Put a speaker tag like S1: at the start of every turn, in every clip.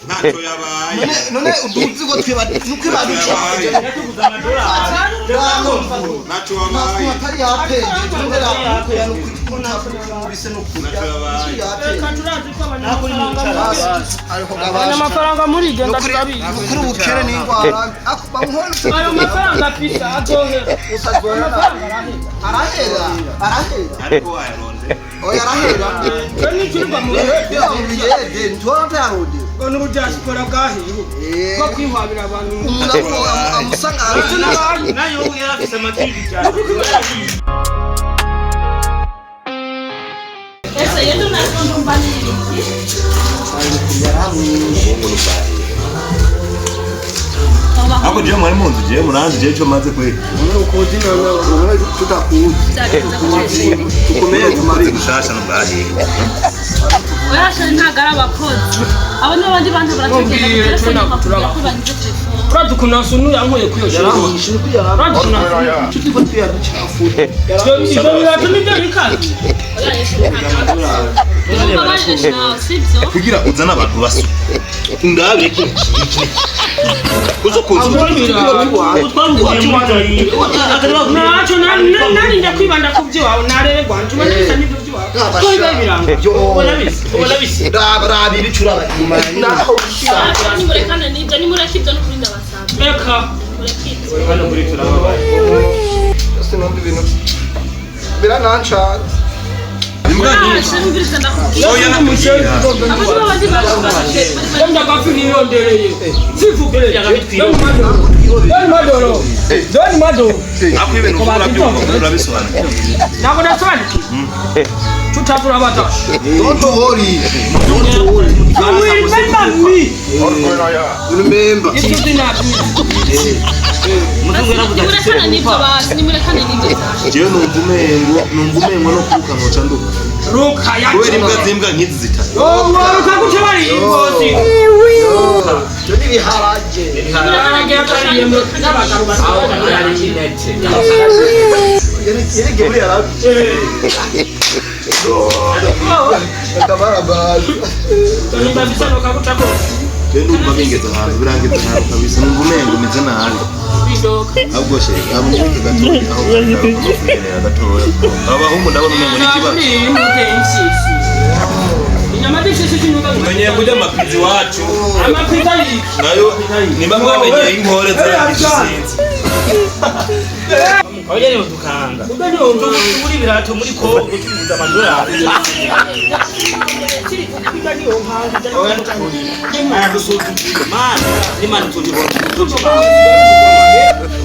S1: ntacyo yabaye
S2: none uduzi ngo nuko baduca
S1: ntacyo wabaye
S2: atari yapenge tugera ko nabise no kurya
S3: amafaranga muri genda turabizi
S2: kuri ubukere n'indwara
S3: ayo mafaranga pita azohera
S2: arahera
S1: ariko wayaronze
S2: oya arahera
S3: ni kirwa mu
S2: yede ntwara yarode
S3: ono bujasikora gahiye ko kwihwabira abantu
S2: umuntu amusanga
S3: nayo yarafise amatiri cyane
S4: ese yendo nakondo mbaniri
S1: ako je mwari munzu je muranzi je cyo maze kwe
S2: ukodi na tutakuzi
S1: tukomeye tumari gushasha no bwaje
S4: oyasha ntagara abakozi abo no bandi bantu barategera
S3: Radukuna sunu yankoye kuyogera radukuna chuti ko pia chafu yo biratumije bikazi
S1: kugira uzana abantu basu ngabe ko kuzo kuzo
S3: nacho nani ndakwibanda kubyo wawe narebe gwanje umanisa nibyo byo wawe ko biba birango ubona bisi
S2: rabi bicura abanyuma
S4: naho ni murekana nibyo ni murekibyo no kurinda basanzwe
S3: eka
S4: murekibyo
S3: bana muri turababaye
S2: ese no ibintu birananca
S1: oya namushye
S4: abandi bandi bashobora
S3: Nda gafuni yondereye sivugere Doni madoro Doni madoro
S1: akwibe no kura byo urabisobanura
S3: Nako daswani Tutapura bata
S2: don't worry
S3: You remember me
S2: remember
S3: It's something that
S4: murekana nibyo basi ni murekana nibyo
S1: jewe numvumengo no kuruka nkoca nduka
S3: Ruka ya
S1: kubera imbwa zimbwa nkizi zitatu
S3: Ruka kuchabari ingozi
S2: Jodi biharaje
S3: Biharage atari n'abagabo basaba yari kinete
S2: yere muri arabi akabara baje
S3: Tonimba bisano kakuchako
S1: rero numva bingeze ahantu birangeze ahantu kabisa numvumengo umeze nabi
S3: bidoka
S1: ahubwo she abo muri gatoya aho kugenera gatoya abahungu ndabona umengo n'ikibazo Mwenye kuja mapizi wacu nayo nimba mwamenye inkore zarabisinze
S3: Oye utukanga Udani muri birato muri ko gutubiza amadora Kiri kugani ompanga Oya tukuri Aya dusutu man nimana tujibona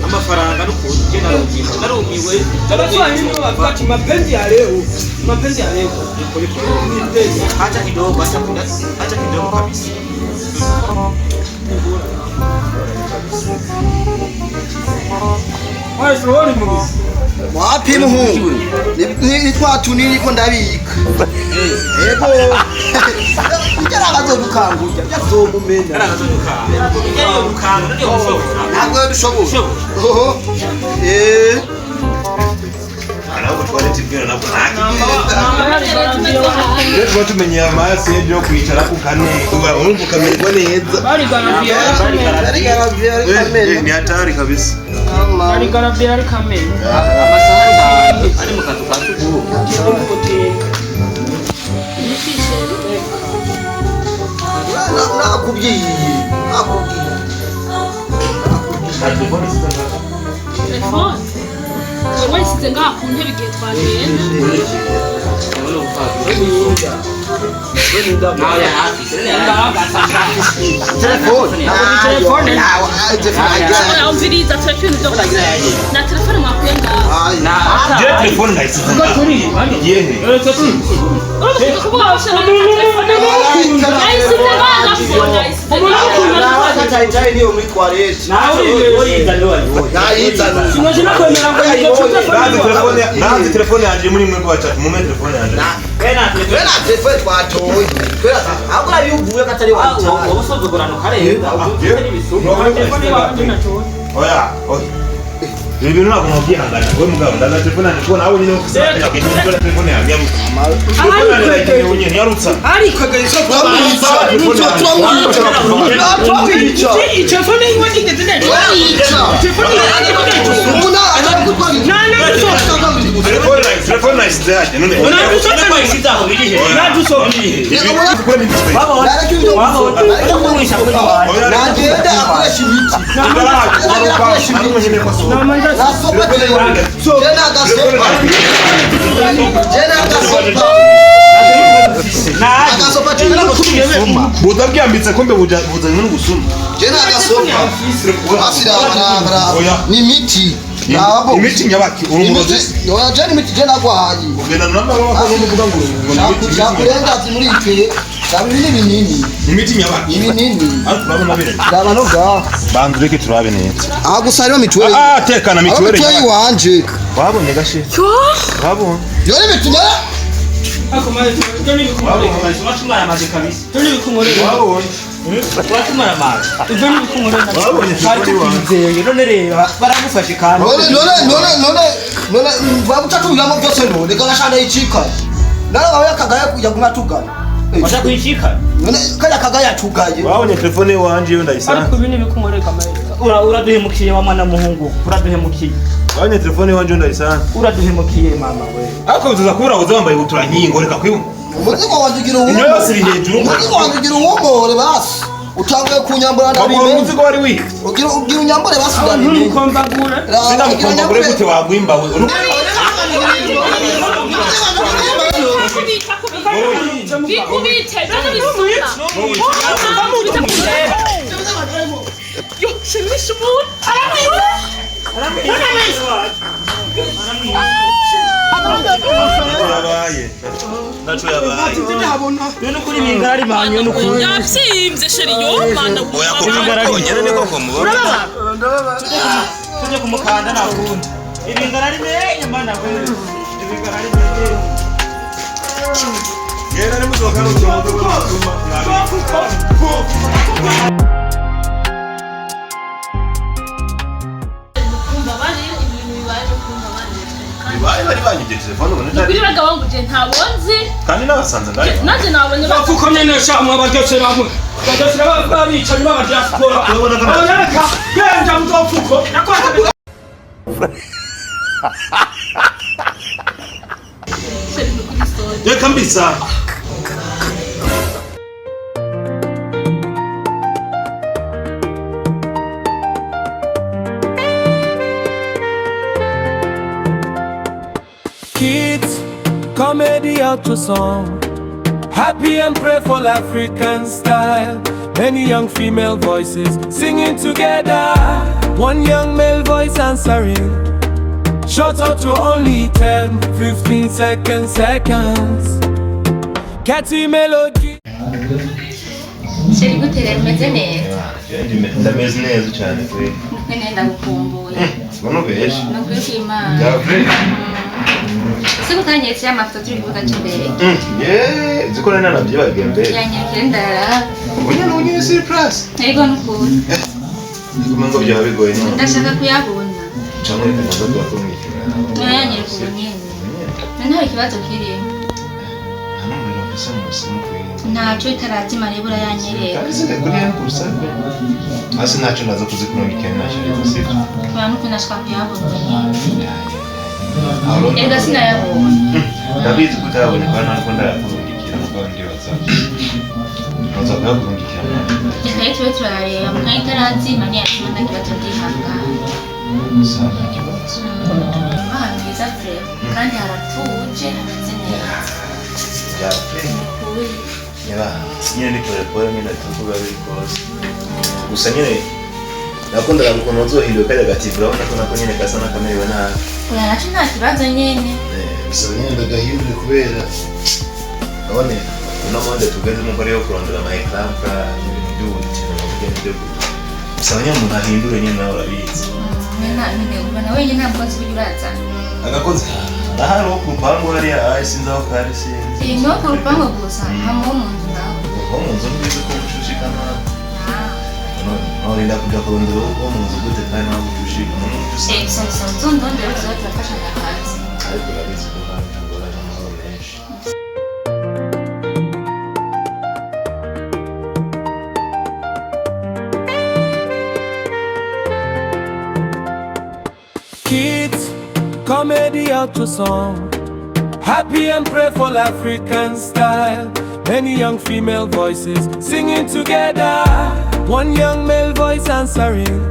S3: amafaranga no kugena narumiwe Taraswani ndio wakati mapenzi ya leo
S1: acha kidogo kabisa
S3: Wari mubi
S2: wapi muhungu ni twatu niko ndabika yego ugera bazodukangurya byazomumenya ntabwo dushobora oho
S1: ntabwo twari tubwira nabwo rero tuba tumenye amazi yo kwicara ku kane urumva ukamererwa neza ni hatari kabisa
S3: Bari garabye ari kamera
S5: amasahani ari mu kazu ka suguru
S2: nakubwiye
S4: telefone wowe isize ngaha ku ntebe igihe twagenda
S2: telefone
S4: umviriza telefone byo na telefone mwakuye ngaha
S1: je telefone ndayisize yehe
S4: urumva kuvuga ushaka telefone yayisize ngaha
S2: Tayitaye niyo muri toilette.
S1: Nazi telefone yanje muri mwe kwacha mume telefone yanje.
S2: Kwena telefone twatoye. Kwena ahubwo yuvuye katari wataye.
S5: Ubusozogorano kareza.
S1: Oya, oya. Ibintu ntabwo mubwihangana we mugabo ndaza telefone yanjye kubona aho nyine ukuzana telefone yanjye yarutsa
S3: ariko gariso telefone yiwe ntigeze neza telefone
S1: telefone nayisizaje none buda bwambitse kombe buzanye no gusuma
S2: jena agasopa asira bara ni miti nabo
S1: imiti nyabaki urumuroze
S2: oya jena imiti jena gwahaye
S1: ugenda namba bako no kuvuga ngo
S2: shakurenga muri ike sabini binini
S1: imiti nyabaki
S2: ibinini
S1: turabona bene
S2: ndabano ga
S1: bandureke turabe neza
S2: agusarira mituweli
S1: tekana mituweli
S2: wanje
S1: wabonye gashe wabonye
S2: yore bituma
S3: akomaye toni bikumore
S5: Tunachuma ya maji kabisa.
S3: toni bikumore
S1: wabonye
S5: Tunachuma ya maji.
S3: toni bikumore
S1: wabonye
S5: Twizeye none rero baragufashe kandi.
S2: none vamutatuiramo byose none kanashana ichika nalo wawe kagaya kuja kumatugana
S5: Washa kuichika.
S2: none kaya kagaya tugaye
S1: wabonye telefone wanje yo ndayisanga
S3: ariko bini bikumore kamaye
S5: Uraduhemukiye wa mwana muhungu. Uraduhemukiye.
S1: wabonye telefone wanje yo ndayisanga
S5: Uraduhemukiye mama we.
S1: ariko bizaza kubura uzambaye utura nkingo reka kwibu
S2: umuzigo wanzigira
S1: inyo yose iri hejuru
S2: umuzigo wanzigira uwomore basi utanguye kunyambura
S1: wabonye
S2: ndabimenye
S1: umuzigo wari wiki
S2: ugira unyambure basi ndabimenye
S3: ntukombagura
S1: sina mukombagure gute wagwimba we
S4: Bikubite, none bisuma. Yo, shemisha umuntu.
S1: yabaye naco yabaye
S5: None kuri bingari banyu n'ukuri.
S4: Yavyimvye sheri yo mana.
S1: oya ko konyene niko komubona
S5: Tuje kumukanda nakundi. Ibingara ari menye mana we. Ibingara ari menye.
S1: yera ni muzoka n'uzondo gutuma bari banyibye telefone ubone
S4: Kuri bagabo nguje ntabonzi.
S1: kandi nabasanze ngayo
S4: Naje nabonye
S3: bafukomye nesha mwabaryose bamwe baryose babicanyi b'abadiaspora aboneka genda muzofuko nakwata
S1: reka mbisa
S6: Kids, comedy outro song. Happy and playful African style. Many young female voices singing together. One young male voice answering. Short out to only 10, 15 seconds. Catchy melody.
S7: Sheri gutere meze neza.
S1: ndameze neza cyane kwe
S7: Nene ndagukumbuye.
S1: bono beje
S7: Nakwishima.
S1: yavre
S7: Siku tanyetse amafoto turi kuvuga cy'imbere.
S1: zikora nana byibagiye mbere
S7: Yanyekere ndarara.
S1: unye surprise
S7: Ego nukuri.
S1: kumengo byaba bigoye no
S7: Ndashaka kuyabona.
S1: cyangwa reka bakumvikira
S7: Yanyekere nyene. None hari ikibazo kirimo.
S1: hano muri ofisi mu simu kwe
S7: Ntacyo itaratima rebura yanyerera.
S1: Kazi kuri ya kusabe hasi nacho nazo kuzikurungikira nashirika sivyo
S7: Kwa nuko nashaka kuyabona. Ega sinayabona.
S1: ndabizi kutabona kwa nako ndayakurungikira muko ndibaza nazo kuyakurungikira
S7: Reka yitwe turareba mu itaratima ni yakibona kibazo gihangana.
S1: sana kibazo
S7: Ahantu heza pe kandi haratuje hameze neza.
S1: ya pe
S7: Kuri
S1: yaba nyine ni pole nyine tuvuga biri kose gusa nyine nakundaga ukuntu wazohinduka kajya gati urabona ko nako nyine gasa n'akamerewe nabi
S7: oya naco nta kibazo nyene.
S1: bisaba nyine ndagahindure kubera none uno mwanda tugezemo ko ariyo kurondera amaekrampa ibintu by'ubukene n'ubugeni n'ibyo bisaba nyine umuntu ahindure nyine nawe urabizi
S7: Nene ubona wenyine nta mukozi ujya urazana.
S1: agakoze ahari wo ku rupangu hariya sinzi aho kari sinzi
S7: Iyi ni wo ku rupangu gusa hamuho mu nzu nawe.
S1: uwo mu nzu nziza ko ushushika nawe none wenda kuja kurondera uwo mu nzu gute kandi ntabwo ushika umuntu usanga
S7: sasa ndondera uzatafasha na hanze
S1: ariko urabizi ko ntabwo ari amahoro menshi.
S6: Kids, comedy outro song. Happy and playful African style. Many young female voices singing together. One young male voice answering.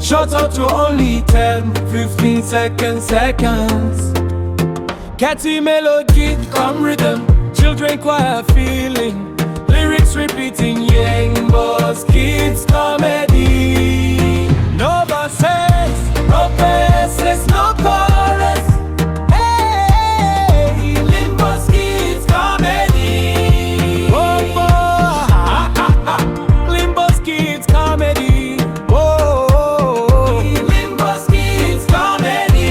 S6: Short out to only 10-15 seconds. Catchy melody, come rhythm. Children choir feeling. Lyrics repeating, young boss, kids comedy. No verses, no verses, no chorus. Hey, Limbo's kids comedy. Oh, Limbo's kids comedy. Oh, Limbo's kids comedy.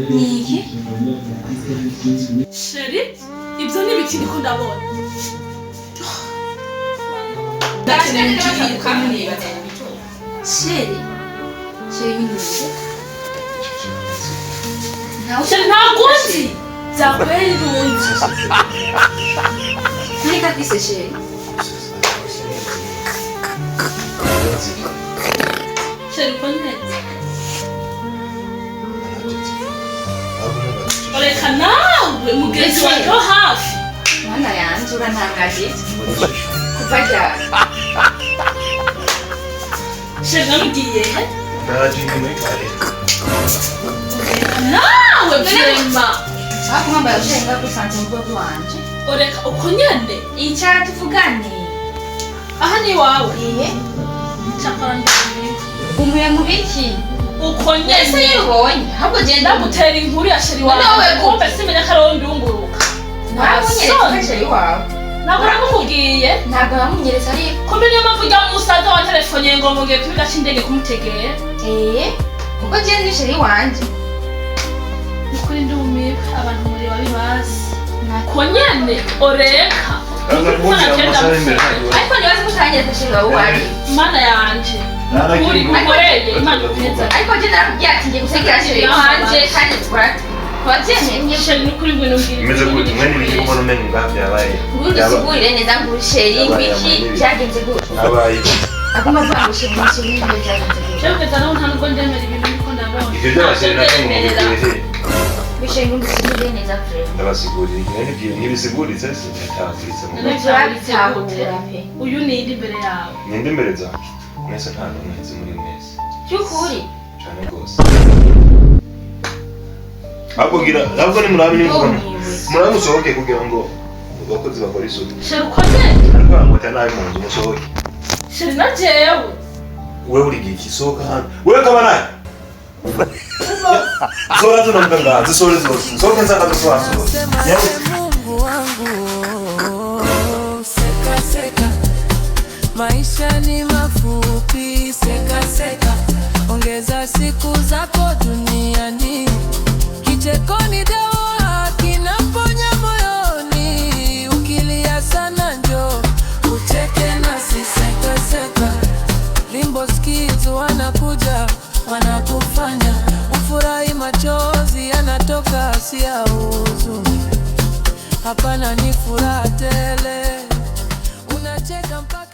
S7: Niki?
S4: Sheri, ibyo ni ibikini ko ndabona.
S7: Sheri yunguze.
S4: Sheri ntabwo nzi. Zakweli nzi.
S7: Nika kise Sheri.
S4: Sheri konete. Oleka nawe mugenzi wanjye wo hafi.
S7: Mwana yanjye urantangaje kuva ryari?
S4: Sheri namugiye he?
S1: Ndaje muri kare.
S4: Nawe Brema.
S7: Hapo mambo ya ushenga kusanze mgogo wanje.
S4: Oleka uko nyene.
S7: Icara tuvugane.
S4: Aha ni wawe. Chakora ndabiri.
S7: Umuye mu biki?
S4: Uko
S7: Ese
S4: nyene.
S7: yibonye. Ahubwo genda
S4: Ndagutera inkuru ya Sheri wawe.
S7: Nawe
S4: kumbe simenya karondi unguruka.
S7: namunyeretse Sheri wawe.
S4: Ntabwo namubwiye.
S7: Ntabwo namunyeretse ariko.
S4: Kumbe niyo mpamvu ujya mu musaza wa telefone ngo mugiye ku kibuga cy'indege kumutegera.
S7: Kuko je ni Sheri wanje.
S4: Ukuri ndumiwe abantu muri babibazi. Ko nyene oreka.
S7: Ariko nibaze kutanyeretse Sheri wawe wari.
S4: Mana yanje. Uri gukoreye Imana neza.
S7: Ariko je narakubwiye ati ngiye gusekera Sheri wanje kandi tukora. Wabyemeye
S4: Sheri n'ukuri ngwino mbwira.
S1: Imeze gute mwene ni kubona umenye ngabyabaye.
S7: Ngusigurire neza ngo Sheri biki byagenze gute.
S1: Abaye.
S7: Agomba kuvuga Sheri byagenze gute.
S4: Sheri kugeza naho nta nubwo ndemera ibintu niko ndabona.
S1: Ibyo byabashije na kimwe mu bihe.
S7: Sheri ngusigurire neza Fred.
S1: Ndabasigurira igihe ntibisiguritse se cyatafitse mu.
S7: Ntibyabitahura pe.
S4: Uyu ni indi imbere yawe.
S1: Ninde imbere zawe. Mwese nta n'umwe nzi muri mwese.
S7: Cyukuri.
S1: Cyane rwose. Ahubwo ni murabe n'imvugo. Murabe musohoke kugira ngo abakozi bakora isuku.
S4: Sheri ukoze?
S1: Ariko amwita nabi mu nzu musohoke.
S4: Sheri na jewe.
S1: Wewe uri giki sohoka hano. Wewe kama naye. Zora tunamkanga, zisore zose. Sohoke nsanga duswaso.
S6: Mungu wangu, seka seka, maisha ni mafupi, seka seka, ongeza siku zako duniani, kicheko ni dawa kinaponya moyoni, ukilia sana njo ucheke nasi, seka seka, Limbo's kids wanakuja wanakufanya ufurahi, machozi yanatoka si ya huzuni. Hapana, ni furaha tele, unacheka mpaka